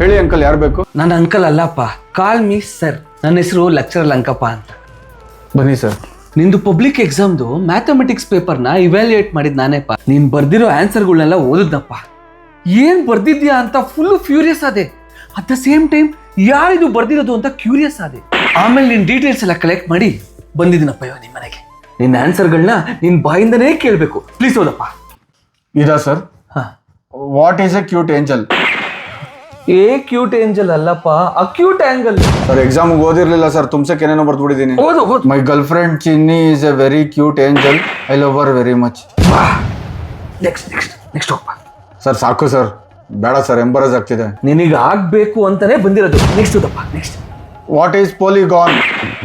ಹೇಳಿ ಅಂಕಲ್, ಯಾರು ಬೇಕು? ನನ್ನ ಅಂಕಲ್ ಅಲ್ಲಪ್ಪ, ಕಾಲ್ ಮೀ ಸರ್. ನನ್ನ ಹೆಸರು ಲೆಕ್ಚರರ್ ಲಂಕಪ್ಪ ಅಂತ. ಬನ್ನಿ ಸರ್. ನಿಂದು ಪಬ್ಲಿಕ್ ಎಕ್ಸಾಮ್ದು ಮ್ಯಾಥಮೆಟಿಕ್ಸ್ ಪೇಪರ್ನ ಇವ್ಯಾಲ್ಯೂಯೇಟ್ ಮಾಡಿದ್ ನಾನೇಪ್ಪ. ನೀನ್ ಬರ್ದಿರೋ ಆನ್ಸರ್ಗಳನ್ನೆಲ್ಲ ಓದಿದ್ನಪ್ಪ. ಏನ್ ಬರ್ದಿದ್ಯಾ ಅಂತ ಫುಲ್ ಫ್ಯೂರಿಯಸ್ ಆದೆ. ಅಟ್ ದ ಸೇಮ್ ಟೈಮ್ ಯಾರಿದು ಬರ್ದಿರೋದು ಅಂತ ಕ್ಯೂರಿಯಸ್ ಆದೆ. ಆಮೇಲೆ ನಿನ್ ಡೀಟೇಲ್ಸ್ ಎಲ್ಲ ಕಲೆಕ್ಟ್ ಮಾಡಿ ಬಂದಿದ್ದೀನಪ್ಪ ಇವಾಗ ನಿಮ್ಮ ಮನೆಗೆ. ನಿನ್ನ ಆನ್ಸರ್ಗಳನ್ನ ನಿನ್ ಬಾಯಿಂದನೇ ಕೇಳಬೇಕು. ಪ್ಲೀಸ್ ಓದಪ್ಪ. ಇದಾ sir? What is a cute angel? A cute angel ಅಲ್ಲಪ್ಪ, ಅಕ್ಯೂಟ್ ಆಂಗಲ್. ಸರ್ ಎಕ್ಸಾಮ್ ಓದಿರ್ಲಿಲ್ಲ ಸರ್, ತುಮ್ಸಕ್ಕೆ ಏನೇನೋ ಬರ್ದ್ಬಿಟ್ಟಿದ್ದೀನಿ. ಓದು ಓದು. My girlfriend Chinni is a very cute angel. I love her very much. Next ಹೋಗಪ್ಪ. ಸರ್ ಸಾಕು ಸರ್, ಬೇಡ ಸರ್, ಎಂಬರಸ್ ಆಗ್ತಿದೆ. ನಿನಗೆ ಆಗ್ಬೇಕು ಅಂತಾನೆ ಬಂದಿರೋದು. ನೆಕ್ಸ್ಟ್ ಓದಪ್ಪ. Next. What is polygon?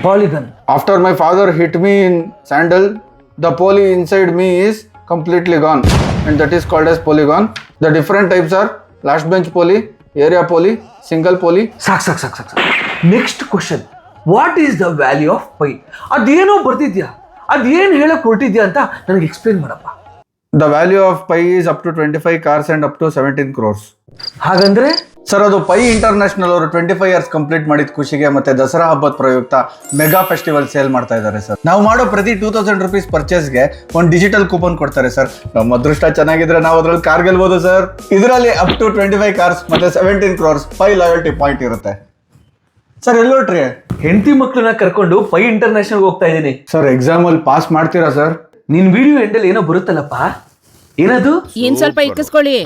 Polygon. After my father hit me in sandal, the poly inside me is completely gone, and that is called as polygon. The different types are last bench poly, area poly, single poly. ಸಾಕು. Next question, what is the value of pi? ಅದೇನೋ ಬರ್ತಿದ್ಯಾ, ಅದೇನು ಹೇಳಕ್ ಹೊರಟಿದ್ಯಾ ಅಂತ ನನಗೆ explain ಮಾಡಪ್ಪ. The value of pi is up to 25 cars and up to 17 crores. ಹಾಗಂದ್ರೆ sir ಅದು ಪೈ ಇಂಟರ್ನ್ಯಾಷನಲ್ ಅವರು 25 ಇಯರ್ಸ್ ಕಂಪ್ಲೀಟ್ ಮಾಡಿದ ಖುಷಿಗೆ ಮತ್ತೆ ದಸರಾ ಹಬ್ಬದ ಪ್ರಯುಕ್ತ ಮೆಗಾ ಫೆಸ್ಟಿವಲ್ ಸೇಲ್ ಮಾಡ್ತಾ ಇದ್ದಾರೆ ಸರ್. ನಾವು ಮಾಡೋ ಪ್ರತಿ 2000 rupees ಪರ್ಚೇಸ್ಗೆ ಒಂದು ಡಿಜಿಟಲ್ ಕೂಪನ್ ಕೊಡ್ತಾರೆ ಸರ್. ನಮ್ಮ ಅದೃಷ್ಟ ಚೆನ್ನಾಗಿದ್ರೆ ನಾವು ಅದ್ರಲ್ಲಿ ಕಾರ್ ಗೆಲ್ಬೋದು ಸರ್. ಇದರಲ್ಲಿ ಅಪ್ ಟು 25 ಕಾರ್ಸ್ ಮತ್ತೆ 17 crores ಪೈ ಲಾಯಲ್ಟಿ ಪಾಯಿಂಟ್ ಇರುತ್ತೆ ಸರ್. ಎಲ್ಲೋಟ್ರಿ? ಹೆಂಡತಿ ಮಕ್ಕಳನ್ನ ಕರ್ಕೊಂಡು ಪೈ ಇಂಟರ್ನ್ಯಾಷನಲ್ ಹೋಗ್ತಾ ಇದ್ದೀನಿ ಸರ್. ಎಕ್ಸಾಮ್ ಅಲ್ಲಿ ಪಾಸ್ ಮಾಡ್ತೀರಾ ಸರ್? ನಿನ್ ವಿಡಿಯೋ ಎಂಡಲ್ಲಿ ಏನೋ ಬರುತ್ತಲ್ಲಪ್ಪ, ಏನದು? ಇನ್ ಸ್ವಲ್ಪ ಇಕ್ಕಿಸ್ಕೊಳ್ಳಿ.